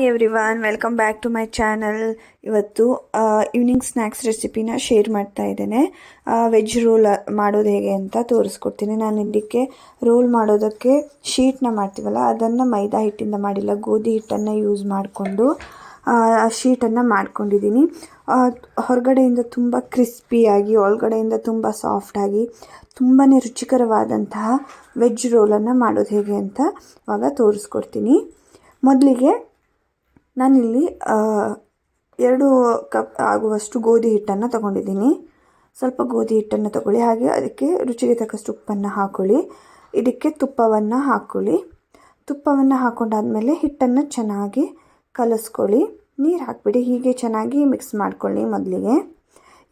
Everyone, welcome back to my channel. ಇವತ್ತು evening snacks ರೆಸಿಪಿನ share ಮಾಡ್ತಾ ಇದ್ದೇನೆ. ವೆಜ್ ರೋಲ್ ಮಾಡೋದು ಹೇಗೆ ಅಂತ ತೋರಿಸ್ಕೊಡ್ತೀನಿ. ನಾನು ಇದಕ್ಕೆ ರೋಲ್ ಮಾಡೋದಕ್ಕೆ ಶೀಟ್ನ ಮಾಡ್ತೀವಲ್ಲ, ಅದನ್ನು ಮೈದಾ ಹಿಟ್ಟಿಂದ ಮಾಡಿಲ್ಲ, ಗೋಧಿ ಹಿಟ್ಟನ್ನು ಯೂಸ್ ಮಾಡಿಕೊಂಡು ಶೀಟನ್ನು ಮಾಡ್ಕೊಂಡಿದ್ದೀನಿ. ಹೊರಗಡೆಯಿಂದ ತುಂಬ ಕ್ರಿಸ್ಪಿಯಾಗಿ, ಒಳಗಡೆಯಿಂದ ತುಂಬ ಸಾಫ್ಟಾಗಿ, ತುಂಬಾ ರುಚಿಕರವಾದಂತಹ ವೆಜ್ ರೋಲನ್ನು ಮಾಡೋದು ಹೇಗೆ ಅಂತ ಇವಾಗ ತೋರಿಸ್ಕೊಡ್ತೀನಿ. ಮೊದಲಿಗೆ ನಾನಿಲ್ಲಿ 2 ಕಪ್ ಆಗುವಷ್ಟು ಗೋಧಿ ಹಿಟ್ಟನ್ನು ತಗೊಂಡಿದ್ದೀನಿ. ಸ್ವಲ್ಪ ಗೋಧಿ ಹಿಟ್ಟನ್ನು ತಗೊಳ್ಳಿ. ಹಾಗೆ ಅದಕ್ಕೆ ರುಚಿಗೆ ತಕ್ಕಷ್ಟು ಉಪ್ಪನ್ನು ಹಾಕ್ಕೊಳ್ಳಿ. ಇದಕ್ಕೆ ತುಪ್ಪವನ್ನು ಹಾಕ್ಕೊಳ್ಳಿ. ತುಪ್ಪವನ್ನು ಹಾಕ್ಕೊಂಡಾದ್ಮೇಲೆ ಹಿಟ್ಟನ್ನು ಚೆನ್ನಾಗಿ ಕಲಿಸ್ಕೊಳ್ಳಿ. ನೀರು ಹಾಕಿಬಿಡಿ. ಹೀಗೆ ಚೆನ್ನಾಗಿ ಮಿಕ್ಸ್ ಮಾಡ್ಕೊಳ್ಳಿ. ಮೊದಲಿಗೆ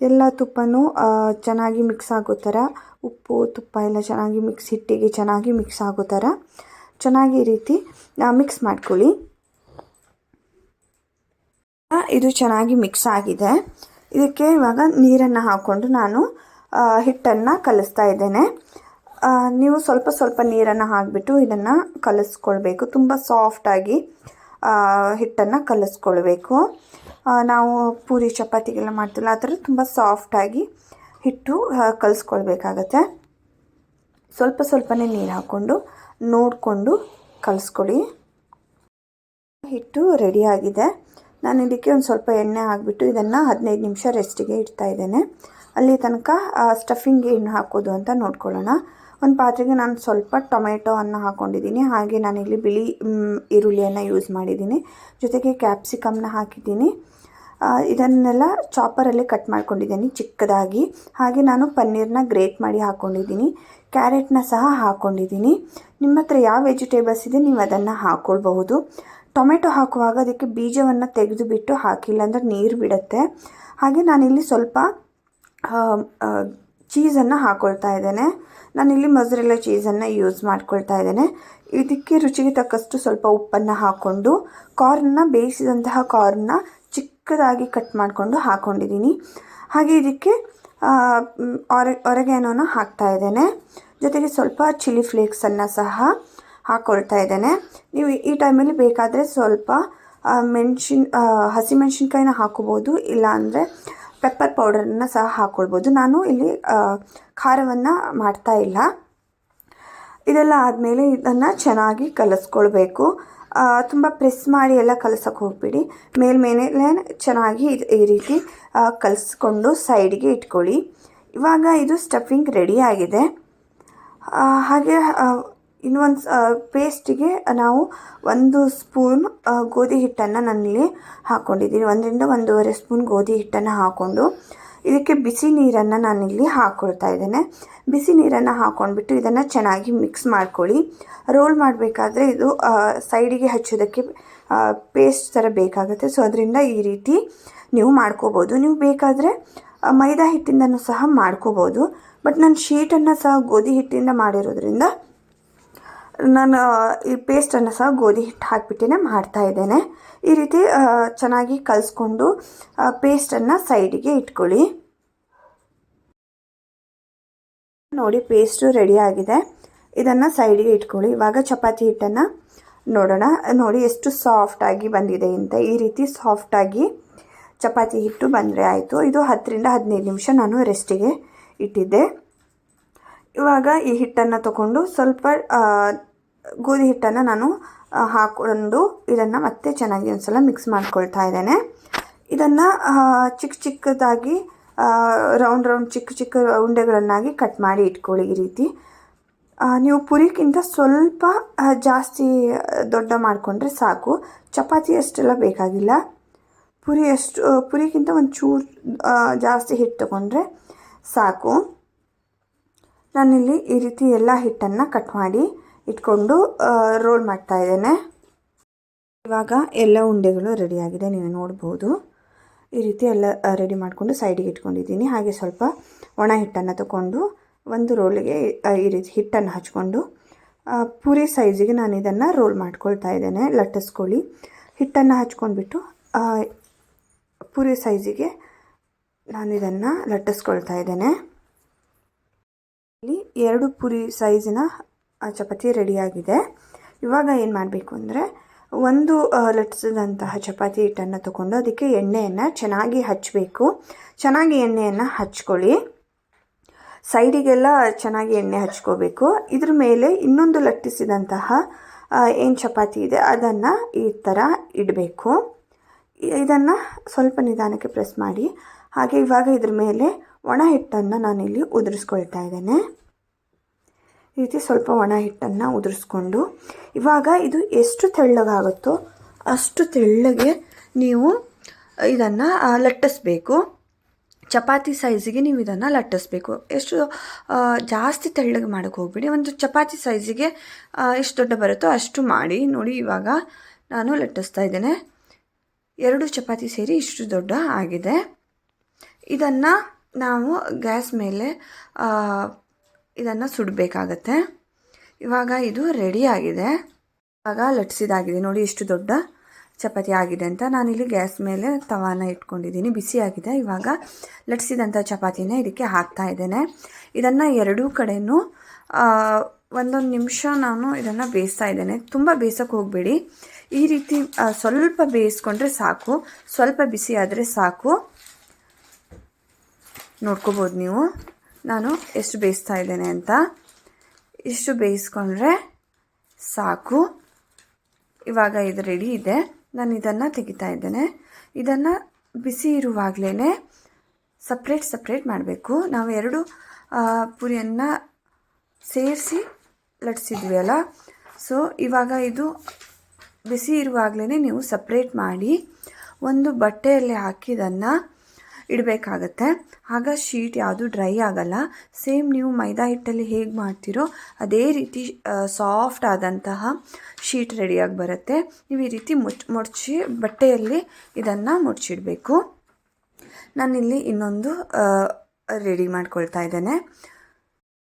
ಎಲ್ಲ ತುಪ್ಪನೂ ಚೆನ್ನಾಗಿ ಮಿಕ್ಸ್ ಆಗೋ ಥರ, ಉಪ್ಪು ತುಪ್ಪ ಎಲ್ಲ ಚೆನ್ನಾಗಿ ಹಿಟ್ಟಿಗೆ ಚೆನ್ನಾಗಿ ಮಿಕ್ಸ್ ಆಗೋ ಥರ ಚೆನ್ನಾಗಿ ಈ ರೀತಿ ಮಿಕ್ಸ್ ಮಾಡ್ಕೊಳ್ಳಿ. ಇದು ಚೆನ್ನಾಗಿ ಮಿಕ್ಸ್ ಆಗಿದೆ. ಇದಕ್ಕೆ ಇವಾಗ ನೀರನ್ನು ಹಾಕ್ಕೊಂಡು ನಾನು ಹಿಟ್ಟನ್ನು ಕಲಿಸ್ತಾ ಇದ್ದೇನೆ. ನೀವು ಸ್ವಲ್ಪ ಸ್ವಲ್ಪ ನೀರನ್ನು ಹಾಕಿಬಿಟ್ಟು ಇದನ್ನು ಕಲಿಸ್ಕೊಳ್ಬೇಕು. ತುಂಬ ಸಾಫ್ಟಾಗಿ ಹಿಟ್ಟನ್ನು ಕಲಿಸ್ಕೊಳ್ಬೇಕು. ನಾವು ಪೂರಿ ಚಪಾತಿಗೆಲ್ಲ ಮಾಡ್ತೀವಲ್ಲ, ಆ ಥರ ತುಂಬ ಸಾಫ್ಟಾಗಿ ಹಿಟ್ಟು ಕಲಿಸ್ಕೊಳ್ಬೇಕಾಗತ್ತೆ. ಸ್ವಲ್ಪ ಸ್ವಲ್ಪನೇ ನೀರು ಹಾಕ್ಕೊಂಡು ನೋಡಿಕೊಂಡು ಕಲಿಸ್ಕೊಳ್ಳಿ. ಹಿಟ್ಟು ರೆಡಿಯಾಗಿದೆ. ನಾನು ಇದಕ್ಕೆ ಒಂದು ಸ್ವಲ್ಪ ಎಣ್ಣೆ ಹಾಕಿಬಿಟ್ಟು ಇದನ್ನು 15 ನಿಮಿಷ ರೆಸ್ಟಿಗೆ ಇಡ್ತಾ ಇದ್ದೇನೆ. ಅಲ್ಲಿ ತನಕ ಸ್ಟಫಿಂಗ್ಗೆ ಏನು ಹಾಕೋದು ಅಂತ ನೋಡ್ಕೊಳ್ಳೋಣ. ಒಂದು ಪಾತ್ರೆಗೆ ನಾನು ಸ್ವಲ್ಪ ಟೊಮೆಟೊವನ್ನು ಹಾಕ್ಕೊಂಡಿದ್ದೀನಿ. ಹಾಗೆ ನಾನಿಲ್ಲಿ ಬಿಳಿ ಈರುಳ್ಳಿಯನ್ನು ಯೂಸ್ ಮಾಡಿದ್ದೀನಿ. ಜೊತೆಗೆ ಕ್ಯಾಪ್ಸಿಕಮ್ನ ಹಾಕಿದ್ದೀನಿ. ಇದನ್ನೆಲ್ಲ ಚಾಪರಲ್ಲಿ ಕಟ್ ಮಾಡ್ಕೊಂಡಿದ್ದೀನಿ ಚಿಕ್ಕದಾಗಿ. ಹಾಗೆ ನಾನು ಪನ್ನೀರನ್ನ ಗ್ರೇಟ್ ಮಾಡಿ ಹಾಕ್ಕೊಂಡಿದ್ದೀನಿ. ಕ್ಯಾರೆಟ್ನ ಸಹ ಹಾಕ್ಕೊಂಡಿದ್ದೀನಿ. ನಿಮ್ಮ ಹತ್ರ ಯಾವ ವೆಜಿಟೇಬಲ್ಸ್ ಇದೆ ನೀವು ಅದನ್ನು ಹಾಕ್ಕೊಳ್ಬಹುದು. ಟೊಮೆಟೊ ಹಾಕುವಾಗ ಅದಕ್ಕೆ ಬೀಜವನ್ನು ತೆಗೆದುಬಿಟ್ಟು ಹಾಕಿಲ್ಲ ಅಂದರೆ ನೀರು ಬಿಡುತ್ತೆ. ಹಾಗೆ ನಾನಿಲ್ಲಿ ಸ್ವಲ್ಪ ಚೀಸನ್ನು ಹಾಕ್ಕೊಳ್ತಾ ಇದ್ದೇನೆ. ನಾನಿಲ್ಲಿ ಮೊಸರೆಲ್ಲ ಚೀಸನ್ನು ಯೂಸ್ ಮಾಡ್ಕೊಳ್ತಾ ಇದ್ದೇನೆ. ಇದಕ್ಕೆ ರುಚಿಗೆ ತಕ್ಕಷ್ಟು ಸ್ವಲ್ಪ ಉಪ್ಪನ್ನು ಹಾಕ್ಕೊಂಡು ಬೇಯಿಸಿದಂತಹ ಕಾರ್ನ್ನ ಚಿಕ್ಕದಾಗಿ ಕಟ್ ಮಾಡಿಕೊಂಡು ಹಾಕ್ಕೊಂಡಿದ್ದೀನಿ. ಹಾಗೆ ಇದಕ್ಕೆ ಒರೆಗಾನೋನ ಹಾಕ್ತಾ ಇದ್ದೇನೆ. ಜೊತೆಗೆ ಸ್ವಲ್ಪ ಚಿಲ್ಲಿ ಫ್ಲೇಕ್ಸನ್ನು ಸಹ ಹಾಕ್ಕೊಳ್ತಾ ಇದ್ದೇನೆ. ನೀವು ಈ ಟೈಮಲ್ಲಿ ಬೇಕಾದರೆ ಸ್ವಲ್ಪ ಹಸಿಮೆಣ್ಸಿನ್ಕಾಯಿನ ಹಾಕೋಬೋದು, ಇಲ್ಲಾಂದರೆ ಪೆಪ್ಪರ್ ಪೌಡರನ್ನು ಸಹ ಹಾಕ್ಕೊಳ್ಬೋದು. ನಾನು ಇಲ್ಲಿ ಖಾರವನ್ನು ಮಾಡ್ತಾ ಇಲ್ಲ. ಇದೆಲ್ಲ ಆದಮೇಲೆ ಇದನ್ನು ಚೆನ್ನಾಗಿ ಕಲಿಸ್ಕೊಳ್ಬೇಕು. ತುಂಬ ಪ್ರೆಸ್ ಮಾಡಿ ಎಲ್ಲ ಕಲಸಕ್ಕೆ ಹೋಗ್ಬಿಡಿ. ಮೇಲ್ಮೇಲೆ ಚೆನ್ನಾಗಿ ಈ ರೀತಿ ಕಲಿಸ್ಕೊಂಡು ಸೈಡಿಗೆ ಇಟ್ಕೊಳ್ಳಿ. ಇವಾಗ ಇದು ಸ್ಟಫಿಂಗ್ ರೆಡಿಯಾಗಿದೆ. ಹಾಗೆ ಇನ್ನೊಂದು ಪೇಸ್ಟಿಗೆ ನಾವು 1 ಸ್ಪೂನ್ ಗೋಧಿ ಹಿಟ್ಟನ್ನು ನಾನಿಲ್ಲಿ ಹಾಕ್ಕೊಂಡಿದ್ದೀನಿ. 1 ರಿಂದ 1.5 ಸ್ಪೂನ್ ಗೋಧಿ ಹಿಟ್ಟನ್ನು ಹಾಕ್ಕೊಂಡು ಇದಕ್ಕೆ ಬಿಸಿ ನೀರನ್ನು ನಾನಿಲ್ಲಿ ಹಾಕ್ಕೊಳ್ತಾ ಇದ್ದೇನೆ. ಬಿಸಿ ನೀರನ್ನು ಹಾಕ್ಕೊಂಡ್ಬಿಟ್ಟು ಇದನ್ನು ಚೆನ್ನಾಗಿ ಮಿಕ್ಸ್ ಮಾಡ್ಕೊಳ್ಳಿ. ರೋಲ್ ಮಾಡಬೇಕಾದ್ರೆ ಇದು ಸೈಡಿಗೆ ಹಚ್ಚೋದಕ್ಕೆ ಪೇಸ್ಟ್ ಥರ ಬೇಕಾಗುತ್ತೆ. ಸೊ ಅದರಿಂದ ಈ ರೀತಿ ನೀವು ಮಾಡ್ಕೋಬೋದು. ನೀವು ಬೇಕಾದರೆ ಮೈದಾ ಹಿಟ್ಟಿಂದನೂ ಸಹ ಮಾಡ್ಕೋಬೋದು. ಬಟ್ ನಾನು ಶೀಟನ್ನು ಸಹ ಗೋಧಿ ಹಿಟ್ಟಿಂದ ಮಾಡಿರೋದ್ರಿಂದ ನಾನು ಈ ಪೇಸ್ಟನ್ನು ಸಹ ಗೋಧಿ ಹಿಟ್ಟು ಹಾಕಿಬಿಟ್ಟೇ ಮಾಡ್ತಾ ಇದ್ದೇನೆ. ಈ ರೀತಿ ಚೆನ್ನಾಗಿ ಕಲಿಸ್ಕೊಂಡು ಪೇಸ್ಟನ್ನು ಸೈಡಿಗೆ ಇಟ್ಕೊಳ್ಳಿ. ನೋಡಿ, ಪೇಸ್ಟು ರೆಡಿಯಾಗಿದೆ. ಇದನ್ನು ಸೈಡಿಗೆ ಇಟ್ಕೊಳ್ಳಿ. ಇವಾಗ ಚಪಾತಿ ಹಿಟ್ಟನ್ನು ನೋಡೋಣ. ನೋಡಿ ಎಷ್ಟು ಸಾಫ್ಟಾಗಿ ಬಂದಿದೆ ಅಂತ. ಈ ರೀತಿ ಸಾಫ್ಟಾಗಿ ಚಪಾತಿ ಹಿಟ್ಟು ಬಂದರೆ ಆಯಿತು. ಇದು 10 ರಿಂದ 15 ನಿಮಿಷ ನಾನು ರೆಸ್ಟಿಗೆ ಇಟ್ಟಿದ್ದೆ. ಇವಾಗ ಈ ಹಿಟ್ಟನ್ನು ತಗೊಂಡು ಸ್ವಲ್ಪ ಗೋಧಿ ಹಿಟ್ಟನ್ನು ನಾನು ಹಾಕ್ಕೊಂಡು ಇದನ್ನು ಮತ್ತೆ ಚೆನ್ನಾಗಿ ಒಂದು ಸಲ ಮಿಕ್ಸ್ ಮಾಡ್ಕೊಳ್ತಾ ಇದ್ದೇನೆ. ಇದನ್ನು ಚಿಕ್ಕದಾಗಿ ರೌಂಡ್ ಚಿಕ್ಕ ಉಂಡೆಗಳನ್ನಾಗಿ ಕಟ್ ಮಾಡಿ ಇಟ್ಕೊಳ್ಳಿ. ಈ ರೀತಿ ನೀವು ಪುರಿಗಿಂತ ಸ್ವಲ್ಪ ಜಾಸ್ತಿ ದೊಡ್ಡ ಮಾಡಿಕೊಂಡ್ರೆ ಸಾಕು. ಚಪಾತಿ ಅಷ್ಟೆಲ್ಲ ಬೇಕಾಗಿಲ್ಲ. ಪುರಿಗಿಂತ ಒಂಚೂರು ಜಾಸ್ತಿ ಹಿಟ್ಟು ತಗೊಂಡ್ರೆ ಸಾಕು. ನಾನಿಲ್ಲಿ ಈ ರೀತಿ ಎಲ್ಲ ಹಿಟ್ಟನ್ನು ಕಟ್ ಮಾಡಿ ಇಟ್ಕೊಂಡು ರೋಲ್ ಮಾಡ್ತಾ ಇದ್ದೇನೆ. ಇವಾಗ ಎಲ್ಲ ಉಂಡೆಗಳು ರೆಡಿಯಾಗಿದೆ, ನೀವು ನೋಡ್ಬೋದು. ಈ ರೀತಿ ಎಲ್ಲ ರೆಡಿ ಮಾಡಿಕೊಂಡು ಸೈಡಿಗೆ ಇಟ್ಕೊಂಡಿದ್ದೀನಿ. ಹಾಗೆ ಸ್ವಲ್ಪ ಒಣ ಹಿಟ್ಟನ್ನು ತಗೊಂಡು ಒಂದು ರೋಲಿಗೆ ಈ ರೀತಿ ಹಿಟ್ಟನ್ನು ಹಚ್ಕೊಂಡು ಪೂರಿ ಸೈಜಿಗೆ ನಾನು ಇದನ್ನು ರೋಲ್ ಮಾಡ್ಕೊಳ್ತಾ ಇದ್ದೇನೆ. ಲಟ್ಟಿಸ್ಕೊಳ್ಳಿ. ಹಿಟ್ಟನ್ನು ಹಚ್ಕೊಂಡ್ಬಿಟ್ಟು ಪೂರಿ ಸೈಜಿಗೆ ನಾನು ಇದನ್ನು ಲಟ್ಟಿಸ್ಕೊಳ್ತಾ ಇದ್ದೇನೆ. ಇಲ್ಲಿ 2 ಪೂರಿ ಸೈಜಿನ ಚಪಾತಿ ರೆಡಿಯಾಗಿದೆ. ಇವಾಗ ಏನು ಮಾಡಬೇಕು ಅಂದರೆ ಒಂದು ಲಟ್ಟಿಸಿದಂತಹ ಚಪಾತಿ ಹಿಟ್ಟನ್ನು ತಗೊಂಡು ಅದಕ್ಕೆ ಎಣ್ಣೆಯನ್ನು ಚೆನ್ನಾಗಿ ಹಚ್ಚಬೇಕು. ಚೆನ್ನಾಗಿ ಎಣ್ಣೆಯನ್ನು ಹಚ್ಕೊಳ್ಳಿ, ಸೈಡಿಗೆಲ್ಲ ಚೆನ್ನಾಗಿ ಎಣ್ಣೆ ಹಚ್ಕೋಬೇಕು. ಇದ್ರ ಮೇಲೆ ಇನ್ನೊಂದು ಲಟ್ಟಿಸಿದಂತಹ ಏನು ಚಪಾತಿ ಇದೆ ಅದನ್ನು ಈ ಥರ ಇಡಬೇಕು. ಇದನ್ನು ಸ್ವಲ್ಪ ನಿಧಾನಕ್ಕೆ ಪ್ರೆಸ್ ಮಾಡಿ. ಹಾಗೆ ಇವಾಗ ಇದ್ರ ಮೇಲೆ ಒಣ ಹಿಟ್ಟನ್ನು ನಾನಿಲ್ಲಿ ಉದುರಿಸ್ಕೊಳ್ತಾ ಇದ್ದೇನೆ. ಈ ರೀತಿ ಸ್ವಲ್ಪ ಒಣ ಹಿಟ್ಟನ್ನು ಉದುರಿಸ್ಕೊಂಡು ಇವಾಗ ಇದು ಎಷ್ಟು ತೆಳ್ಳಗಾಗುತ್ತೋ ಅಷ್ಟು ತೆಳ್ಳಗೆ ನೀವು ಇದನ್ನು ಲಟ್ಟಿಸ್ಬೇಕು. ಚಪಾತಿ ಸೈಜಿಗೆ ನೀವು ಇದನ್ನು ಲಟ್ಟಿಸ್ಬೇಕು. ಎಷ್ಟು ಜಾಸ್ತಿ ತೆಳ್ಳಗೆ ಮಾಡೋಕ್ಕೆ ಹೋಗ್ಬೇಡಿ. ಒಂದು ಚಪಾತಿ ಸೈಜಿಗೆ ಎಷ್ಟು ದೊಡ್ಡ ಬರುತ್ತೋ ಅಷ್ಟು ಮಾಡಿ. ನೋಡಿ ಇವಾಗ ನಾನು ಲಟ್ಟಿಸ್ತಾ ಇದ್ದೇನೆ. 2 ಚಪಾತಿ ಸೇರಿ ಇಷ್ಟು ದೊಡ್ಡ ಆಗಿದೆ. ಇದನ್ನು ನಾವು ಗ್ಯಾಸ್ ಮೇಲೆ ಇದನ್ನು ಸುಡಬೇಕಾಗತ್ತೆ. ಇವಾಗ ಇದು ರೆಡಿ ಆಗಿದೆ. ಇವಾಗ ಲಟ್ಟಿಸಿದಾಗಿದೆ. ನೋಡಿ ಎಷ್ಟು ದೊಡ್ಡ ಚಪಾತಿ ಆಗಿದೆ ಅಂತ. ನಾನಿಲ್ಲಿ ಗ್ಯಾಸ್ ಮೇಲೆ ತವಾನ ಇಟ್ಕೊಂಡಿದ್ದೀನಿ, ಬಿಸಿಯಾಗಿದೆ. ಇವಾಗ ಲಟ್ಟಿಸಿದಂಥ ಚಪಾತಿನ ಇದಕ್ಕೆ ಹಾಕ್ತಾ ಇದ್ದೇನೆ. ಇದನ್ನು ಎರಡೂ ಕಡೆಯೂ 1 ನಿಮಿಷ ನಾನು ಇದನ್ನು ಬೇಯಿಸ್ತಾ ಇದ್ದೇನೆ. ತುಂಬ ಬೇಯಿಸೋಕ್ಕೆ ಹೋಗಬೇಡಿ. ಈ ರೀತಿ ಸ್ವಲ್ಪ ಬೇಯಿಸ್ಕೊಂಡ್ರೆ ಸಾಕು. ಸ್ವಲ್ಪ ಬಿಸಿ ಆದರೆ ಸಾಕು. ನೋಡ್ಕೋಬೋದು ನೀವು ನಾನು ಎಷ್ಟು ಬೇಯಿಸ್ತಾ ಇದ್ದೇನೆ ಅಂತ. ಇಷ್ಟು ಬೇಯಿಸ್ಕೊಂಡ್ರೆ ಸಾಕು. ಇವಾಗ ಇದು ರೆಡಿ ಇದೆ. ನಾನು ಇದನ್ನು ತೆಗಿತಾ ಇದ್ದೇನೆ. ಇದನ್ನು ಬಿಸಿ ಇರುವಾಗಲೇ ಸಪ್ರೇಟ್ ಮಾಡಬೇಕು. ನಾವು 2 ಪುರಿಯನ್ನು ಸೇರಿಸಿ ಲಟ್ಟಿಸಿದ್ವಿ ಅಲ್ಲ. ಸೊ ಇವಾಗ ಇದು ಬಿಸಿ ಇರುವಾಗಲೇ ನೀವು ಸಪ್ರೇಟ್ ಮಾಡಿ ಒಂದು ಬಟ್ಟೆಯಲ್ಲಿ ಹಾಕಿ ಇದನ್ನು ಇಡಬೇಕಾಗತ್ತೆ. ಆಗ ಶೀಟ್ ಯಾವುದು ಡ್ರೈ ಆಗಲ್ಲ. ಸೇಮ್ ನೀವು ಮೈದಾ ಹಿಟ್ಟಲ್ಲಿ ಹೇಗೆ ಮಾಡ್ತೀರೋ ಅದೇ ರೀತಿ ಸಾಫ್ಟ್ ಆದಂತಹ ಶೀಟ್ ರೆಡಿಯಾಗಿ ಬರುತ್ತೆ. ನೀವು ಈ ರೀತಿ ಮುಚ್ಚಿ ಬಟ್ಟೆಯಲ್ಲಿ ಇದನ್ನು ಮುಚ್ಚಿಡಬೇಕು. ನಾನಿಲ್ಲಿ ಇನ್ನೊಂದು ರೆಡಿ ಮಾಡ್ಕೊಳ್ತಾ ಇದ್ದೇನೆ.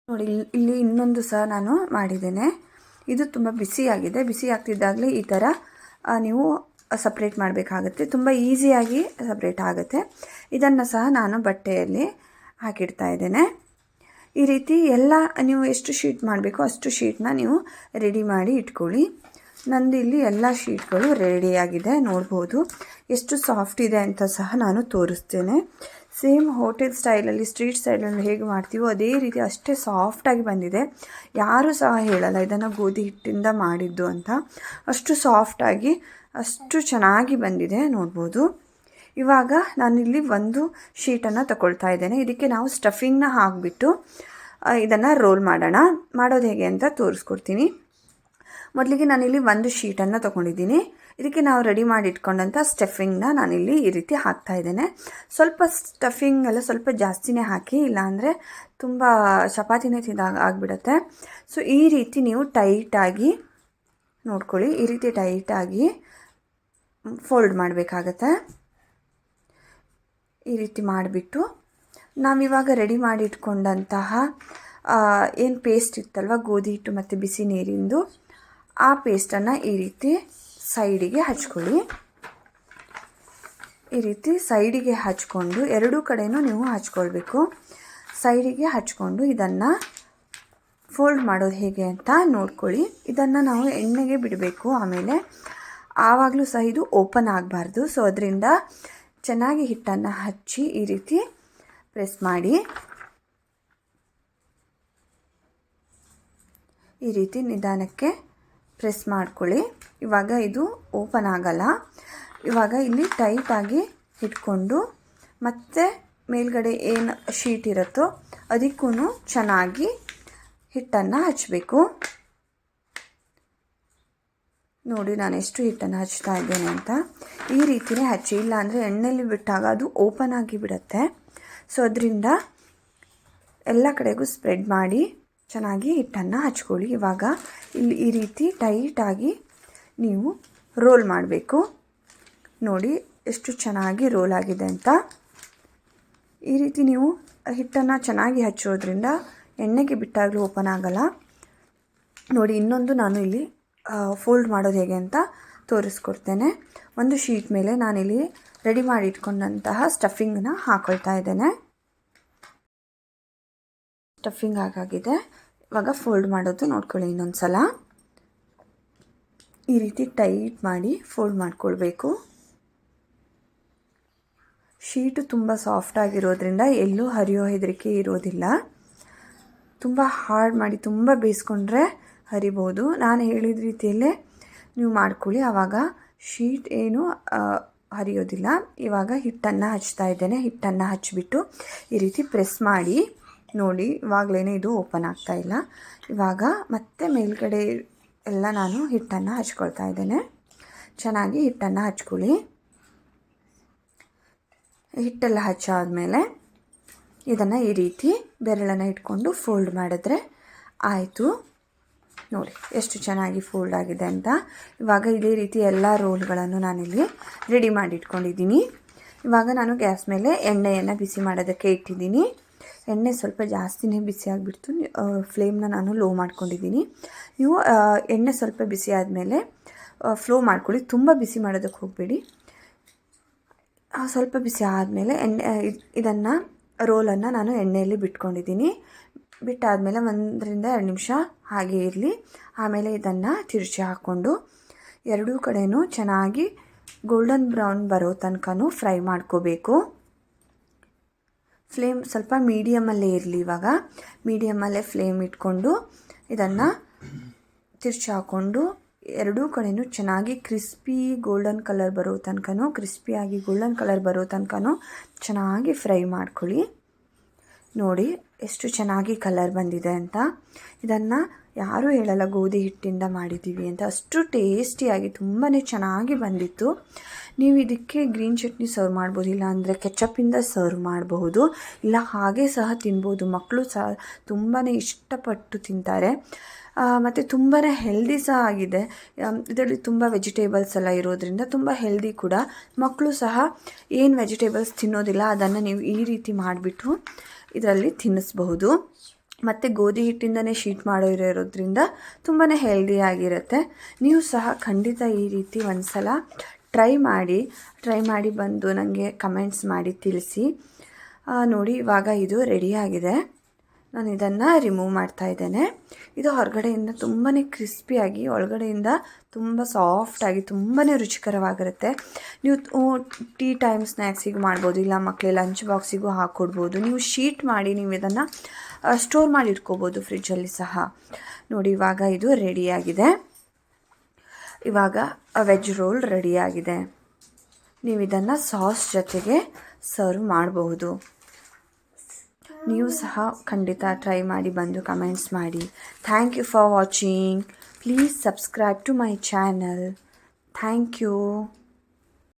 ನೋಡಿ, ಇಲ್ಲಿ ಇನ್ನೊಂದು ಸಹ ನಾನು ಮಾಡಿದ್ದೇನೆ. ಇದು ತುಂಬ ಬಿಸಿಯಾಗಿದೆ. ಬಿಸಿ ಆಗ್ತಿದ್ದಾಗಲೇ ಈ ಥರ ನೀವು ಸಪ್ರೇಟ್ ಮಾಡಬೇಕಾಗತ್ತೆ. ತುಂಬ ಈಸಿಯಾಗಿ ಸಪ್ರೇಟ್ ಆಗುತ್ತೆ. ಇದನ್ನು ಸಹ ನಾನು ಬಟ್ಟೆಯಲ್ಲಿ ಹಾಕಿಡ್ತಾ ಇದ್ದೇನೆ. ಈ ರೀತಿ ಎಲ್ಲ ನೀವು ಎಷ್ಟು ಶೀಟ್ ಮಾಡಬೇಕೋ ಅಷ್ಟು ಶೀಟ್ನ ನೀವು ರೆಡಿ ಮಾಡಿ ಇಟ್ಕೊಳ್ಳಿ. ನಂದು ಇಲ್ಲಿ ಎಲ್ಲ ಶೀಟ್ಗಳು ರೆಡಿಯಾಗಿದೆ. ನೋಡ್ಬೋದು ಎಷ್ಟು ಸಾಫ್ಟ್ ಇದೆ ಅಂತ ಸಹ ನಾನು ತೋರಿಸ್ತೇನೆ. ಸೇಮ್ ಹೋಟೆಲ್ ಸ್ಟೈಲಲ್ಲಿ, ಸ್ಟ್ರೀಟ್ ಸ್ಟೈಲಲ್ಲಿ ಹೇಗೆ ಮಾಡ್ತೀವೋ ಅದೇ ರೀತಿ ಅಷ್ಟೇ ಸಾಫ್ಟಾಗಿ ಬಂದಿದೆ. ಯಾರೂ ಸಹ ಹೇಳಲ್ಲ ಇದನ್ನು ಗೋಧಿ ಹಿಟ್ಟಿಂದ ಮಾಡಿದ್ದು ಅಂತ. ಅಷ್ಟು ಸಾಫ್ಟಾಗಿ ಅಷ್ಟು ಚೆನ್ನಾಗಿ ಬಂದಿದೆ. ನೋಡ್ಬೋದು. ಇವಾಗ ನಾನಿಲ್ಲಿ ಒಂದು ಶೀಟನ್ನು ತಗೊಳ್ತಾ ಇದ್ದೇನೆ. ಇದಕ್ಕೆ ನಾವು ಸ್ಟಫಿಂಗ್ನ ಹಾಕಿಬಿಟ್ಟು ಇದನ್ನು ರೋಲ್ ಮಾಡೋಣ. ಮಾಡೋದು ಹೇಗೆ ಅಂತ ತೋರಿಸ್ಕೊಡ್ತೀನಿ. ಮೊದಲಿಗೆ ನಾನಿಲ್ಲಿ ಒಂದು ಶೀಟನ್ನು ತೊಗೊಂಡಿದ್ದೀನಿ. ಇದಕ್ಕೆ ನಾವು ರೆಡಿ ಮಾಡಿ ಇಟ್ಕೊಂಡಂಥ ಸ್ಟಫಿಂಗ್ನ ನಾನಿಲ್ಲಿ ಈ ರೀತಿ ಹಾಕ್ತಾ ಇದ್ದೇನೆ. ಸ್ವಲ್ಪ ಸ್ಟಫಿಂಗ್ ಎಲ್ಲ ಸ್ವಲ್ಪ ಜಾಸ್ತಿನೇ ಹಾಕಿ, ಇಲ್ಲಾಂದರೆ ತುಂಬ ಚಪಾತಿನೇ ತಿಂದಾಗ ಆಗಿಬಿಡುತ್ತೆ. ಸೊ ಈ ರೀತಿ ನೀವು ಟೈಟಾಗಿ ನೋಡ್ಕೊಳ್ಳಿ. ಈ ರೀತಿ ಟೈಟಾಗಿ ಫೋಲ್ಡ್ ಮಾಡಬೇಕಾಗತ್ತೆ. ಈ ರೀತಿ ಮಾಡಿಬಿಟ್ಟು ನಾವಿವಾಗ ರೆಡಿ ಮಾಡಿ ಇಟ್ಕೊಂಡಂತಹ ಏನು ಪೇಸ್ಟ್ ಇತ್ತಲ್ವ, ಗೋಧಿ ಹಿಟ್ಟು ಮತ್ತು ಬಿಸಿ ನೀರಿಂದು, ಆ ಪೇಸ್ಟನ್ನು ಈ ರೀತಿ ಸೈಡಿಗೆ ಹಚ್ಕೊಳ್ಳಿ. ಈ ರೀತಿ ಸೈಡಿಗೆ ಹಚ್ಕೊಂಡು 2 ಕಡೆಯೂ ನೀವು ಹಚ್ಕೊಳ್ಬೇಕು. ಸೈಡಿಗೆ ಹಚ್ಕೊಂಡು ಇದನ್ನು ಫೋಲ್ಡ್ ಮಾಡೋದು ಹೇಗೆ ಅಂತ ನೋಡ್ಕೊಳ್ಳಿ. ಇದನ್ನು ನಾವು ಎಣ್ಣೆಗೆ ಬಿಡಬೇಕು. ಆವಾಗಲೂ ಸಹ ಇದು ಓಪನ್ ಆಗಬಾರ್ದು. ಸೊ ಅದರಿಂದ ಚೆನ್ನಾಗಿ ಹಿಟ್ಟನ್ನು ಹಚ್ಚಿ ಈ ರೀತಿ ಪ್ರೆಸ್ ಮಾಡಿ. ಈ ರೀತಿ ನಿಧಾನಕ್ಕೆ ಪ್ರೆಸ್ ಮಾಡ್ಕೊಳ್ಳಿ. ಇವಾಗ ಇದು ಓಪನ್ ಆಗಲ್ಲ. ಇವಾಗ ಇಲ್ಲಿ ಟೈಟಾಗಿ ಇಟ್ಕೊಂಡು ಮತ್ತೆ ಮೇಲ್ಗಡೆ ಏನು ಶೀಟ್ ಇರುತ್ತೋ ಅದಕ್ಕೂ ಚೆನ್ನಾಗಿ ಹಿಟ್ಟನ್ನು ಹಚ್ಚಬೇಕು. ನೋಡಿ ನಾನು ಎಷ್ಟು ಹಿಟ್ಟನ್ನು ಹಚ್ತಾ ಇದ್ದೇನೆ ಅಂತ. ಈ ರೀತಿಯೇ ಹಚ್ಚಿ, ಇಲ್ಲ ಅಂದರೆ ಎಣ್ಣೆಯಲ್ಲಿ ಬಿಟ್ಟಾಗ ಅದು ಓಪನ್ ಆಗಿ ಬಿಡುತ್ತೆ. ಸೊ ಅದರಿಂದ ಎಲ್ಲ ಕಡೆಗೂ ಸ್ಪ್ರೆಡ್ ಮಾಡಿ ಚೆನ್ನಾಗಿ ಹಿಟ್ಟನ್ನು ಹಚ್ಕೊಳ್ಳಿ. ಇವಾಗ ಇಲ್ಲಿ ಈ ರೀತಿ ಟೈಟಾಗಿ ನೀವು ರೋಲ್ ಮಾಡಬೇಕು. ನೋಡಿ ಎಷ್ಟು ಚೆನ್ನಾಗಿ ರೋಲ್ ಆಗಿದೆ ಅಂತ. ಈ ರೀತಿ ನೀವು ಹಿಟ್ಟನ್ನು ಚೆನ್ನಾಗಿ ಹಚ್ಚೋದ್ರಿಂದ ಎಣ್ಣೆಗೆ ಬಿಟ್ಟಾಗಲೂ ಓಪನ್ ಆಗಲ್ಲ. ನೋಡಿ, ಇನ್ನೊಂದು ನಾನು ಇಲ್ಲಿ ಫೋಲ್ಡ್ ಮಾಡೋದು ಹೇಗೆ ಅಂತ ತೋರಿಸ್ಕೊಡ್ತೇನೆ. ಒಂದು ಶೀಟ್ ಮೇಲೆ ನಾನಿಲ್ಲಿ ರೆಡಿ ಮಾಡಿ ಇಟ್ಕೊಂಡಂತಹ ಸ್ಟಫಿಂಗನ್ನ ಹಾಕೊಳ್ತಾ ಇದ್ದೇನೆ. ಸ್ಟಫಿಂಗ್ ಆಗಾಗಿದೆ. ಇವಾಗ ಫೋಲ್ಡ್ ಮಾಡೋದು ನೋಡ್ಕೊಳ್ಳಿ ಇನ್ನೊಂದು ಸಲ. ಈ ರೀತಿ ಟೈಟ್ ಮಾಡಿ ಫೋಲ್ಡ್ ಮಾಡ್ಕೊಳ್ಬೇಕು. ಶೀಟು ತುಂಬ ಸಾಫ್ಟಾಗಿರೋದ್ರಿಂದ ಎಲ್ಲೂ ಹರಿಯೋ ಹೆದರಿಕೆ ಇರೋದಿಲ್ಲ. ತುಂಬ ಹಾರ್ಡ್ ಮಾಡಿ ತುಂಬ ಬೇಯಿಸ್ಕೊಂಡ್ರೆ ಹರಿಬೋದು. ನಾನು ಹೇಳಿದ ರೀತಿಯಲ್ಲೇ ನೀವು ಮಾಡ್ಕೊಳ್ಳಿ, ಆವಾಗ ಶೀಟ್ ಏನು ಹರಿಯೋದಿಲ್ಲ. ಇವಾಗ ಹಿಟ್ಟನ್ನು ಹಚ್ತಾ ಇದ್ದೇನೆ. ಹಿಟ್ಟನ್ನು ಹಚ್ಚಿಬಿಟ್ಟು ಈ ರೀತಿ ಪ್ರೆಸ್ ಮಾಡಿ ನೋಡಿ. ಇವಾಗಲೇ ಇದು ಓಪನ್ ಆಗ್ತಾ ಇಲ್ಲ. ಇವಾಗ ಮತ್ತೆ ಮೇಲ್ಗಡೆ ಎಲ್ಲ ನಾನು ಹಿಟ್ಟನ್ನು ಹಚ್ಕೊಳ್ತಾ ಇದ್ದೇನೆ. ಚೆನ್ನಾಗಿ ಹಿಟ್ಟನ್ನು ಹಚ್ಕೊಳ್ಳಿ. ಹಿಟ್ಟೆಲ್ಲ ಹಚ್ಚಾದ್ಮೇಲೆ ಇದನ್ನು ಈ ರೀತಿ ಬೆರಳನ್ನು ಇಟ್ಕೊಂಡು ಫೋಲ್ಡ್ ಮಾಡಿದ್ರೆ ಆಯಿತು. ನೋಡಿ ಎಷ್ಟು ಚೆನ್ನಾಗಿ ಫೋಲ್ಡ್ ಆಗಿದೆ ಅಂತ. ಇವಾಗ ಇದೇ ರೀತಿ ಎಲ್ಲ ರೋಲ್ಗಳನ್ನು ನಾನಿಲ್ಲಿ ರೆಡಿ ಮಾಡಿ ಇಟ್ಕೊಂಡಿದ್ದೀನಿ. ಇವಾಗ ನಾನು ಗ್ಯಾಸ್ ಮೇಲೆ ಎಣ್ಣೆಯನ್ನು ಬಿಸಿ ಮಾಡೋದಕ್ಕೆ ಇಟ್ಟಿದ್ದೀನಿ. ಎಣ್ಣೆ ಸ್ವಲ್ಪ ಜಾಸ್ತಿನೇ ಬಿಸಿ ಆಗಿಬಿಡ್ತು. ಫ್ಲೇಮ್ನ ನಾನು ಲೋ ಮಾಡ್ಕೊಂಡಿದ್ದೀನಿ. ನೀವು ಎಣ್ಣೆ ಸ್ವಲ್ಪ ಬಿಸಿ ಆದಮೇಲೆ ಫ್ಲೋ ಮಾಡ್ಕೊಳ್ಳಿ. ತುಂಬ ಬಿಸಿ ಮಾಡೋದಕ್ಕೆ ಹೋಗಬೇಡಿ. ಸ್ವಲ್ಪ ಬಿಸಿ ಆದಮೇಲೆ ಇದನ್ನು ರೋಲನ್ನು ನಾನು ಎಣ್ಣೆಯಲ್ಲಿ ಬಿಟ್ಕೊಂಡಿದ್ದೀನಿ. ಬಿಟ್ಟಾದಮೇಲೆ 1 ರಿಂದ 2 ನಿಮಿಷ ಹಾಗೆ ಇರಲಿ. ಆಮೇಲೆ ಇದನ್ನು ತಿರುಚಿ ಹಾಕ್ಕೊಂಡು ಎರಡೂ ಕಡೆಯೂ ಚೆನ್ನಾಗಿ ಗೋಲ್ಡನ್ ಬ್ರೌನ್ ಬರೋ ತನಕನೂ ಫ್ರೈ ಮಾಡ್ಕೋಬೇಕು. ಫ್ಲೇಮ್ ಸ್ವಲ್ಪ ಮೀಡಿಯಮಲ್ಲೇ ಇರಲಿ. ಇವಾಗ ಮೀಡಿಯಮಲ್ಲೇ ಫ್ಲೇಮ್ ಇಟ್ಕೊಂಡು ಇದನ್ನು ತಿರುಚಿ ಹಾಕ್ಕೊಂಡು ಎರಡೂ ಕಡೆಯೂ ಚೆನ್ನಾಗಿ ಕ್ರಿಸ್ಪಿ ಗೋಲ್ಡನ್ ಕಲರ್ ಬರೋ ತನಕನೂ ಕ್ರಿಸ್ಪಿಯಾಗಿ ಗೋಲ್ಡನ್ ಕಲರ್ ಬರೋ ತನಕನೂ ಚೆನ್ನಾಗಿ ಫ್ರೈ ಮಾಡ್ಕೊಳ್ಳಿ. ನೋಡಿ ಎಷ್ಟು ಚೆನ್ನಾಗಿ ಕಲರ್ ಬಂದಿದೆ ಅಂತ. ಇದನ್ನು ಯಾರೂ ಹೇಳಲ್ಲ ಗೋಧಿ ಹಿಟ್ಟಿಂದ ಮಾಡಿದ್ದೀವಿ ಅಂತ. ಅಷ್ಟು ಟೇಸ್ಟಿಯಾಗಿ ತುಂಬಾ ಚೆನ್ನಾಗಿ ಬಂದಿತ್ತು. ನೀವು ಇದಕ್ಕೆ ಗ್ರೀನ್ ಚಟ್ನಿ ಸರ್ವ್ ಮಾಡ್ಬೋದು, ಇಲ್ಲ ಅಂದರೆ ಕೆಚಪ್ಪಿಂದ ಸರ್ವ್ ಮಾಡಬಹುದು, ಇಲ್ಲ ಹಾಗೆ ಸಹ ತಿನ್ಬೋದು. ಮಕ್ಕಳು ಸಹ ತುಂಬಾ ಇಷ್ಟಪಟ್ಟು ತಿಂತಾರೆ. ಮತ್ತು ತುಂಬಾ ಹೆಲ್ದಿ ಸಹ ಆಗಿದೆ. ಇದರಲ್ಲಿ ತುಂಬ ವೆಜಿಟೇಬಲ್ಸ್ ಎಲ್ಲ ಇರೋದ್ರಿಂದ ತುಂಬ ಹೆಲ್ದಿ ಕೂಡ. ಮಕ್ಕಳು ಸಹ ಏನು ವೆಜಿಟೇಬಲ್ಸ್ ತಿನ್ನೋದಿಲ್ಲ ಅದನ್ನು ನೀವು ಈ ರೀತಿ ಮಾಡಿಬಿಟ್ಟು ಇದರಲ್ಲಿ ತಿನ್ನಿಸ್ಬಹುದು. ಮತ್ತು ಗೋಧಿ ಹಿಟ್ಟಿಂದನೇ ಶೀಟ್ ಇರೋದ್ರಿಂದ ತುಂಬಾ ಹೆಲ್ದಿಯಾಗಿರುತ್ತೆ. ನೀವು ಸಹ ಖಂಡಿತ ಈ ರೀತಿ ಒಂದು ಸಲ ಟ್ರೈ ಮಾಡಿ ಬಂದು ನನಗೆ ಕಮೆಂಟ್ಸ್ ಮಾಡಿ ತಿಳಿಸಿ. ನೋಡಿ ಇವಾಗ ಇದು ರೆಡಿಯಾಗಿದೆ. ನಾನು ಇದನ್ನು ರಿಮೂವ್ ಮಾಡ್ತಾ ಇದ್ದೇನೆ. ಇದು ಹೊರಗಡೆಯಿಂದ ತುಂಬಾ ಕ್ರಿಸ್ಪಿಯಾಗಿ, ಒಳಗಡೆಯಿಂದ ತುಂಬ ಸಾಫ್ಟಾಗಿ ತುಂಬಾ ರುಚಿಕರವಾಗಿರುತ್ತೆ. ನೀವು ಟೀ ಟೈಮ್ ಸ್ನ್ಯಾಕ್ಸಿಗೂ ಮಾಡ್ಬೋದು, ಇಲ್ಲ ಮಕ್ಕಳಿಗೆ ಲಂಚ್ ಬಾಕ್ಸಿಗೂ ಹಾಕ್ಕೊಡ್ಬೋದು. ನೀವು ಶೀಟ್ ಮಾಡಿ ನೀವು ಇದನ್ನು ಸ್ಟೋರ್ ಮಾಡಿ ಇಟ್ಕೋಬೋದು ಫ್ರಿಜ್ಜಲ್ಲಿ ಸಹ. ನೋಡಿ ಇವಾಗ ಇದು ರೆಡಿಯಾಗಿದೆ. ಇವಾಗ ವೆಜ್ ರೋಲ್ ರೆಡಿಯಾಗಿದೆ. ನೀವು ಇದನ್ನು ಸಾಸ್ ಜೊತೆಗೆ ಸರ್ವ್ ಮಾಡಬಹುದು. ನೀವು ಸಹ ಖಂಡಿತ ಟ್ರೈ ಮಾಡಿ ಬಂದು ಕಮೆಂಟ್ಸ್ ಮಾಡಿ. Thank you for watching. Please subscribe to my channel. Thank you.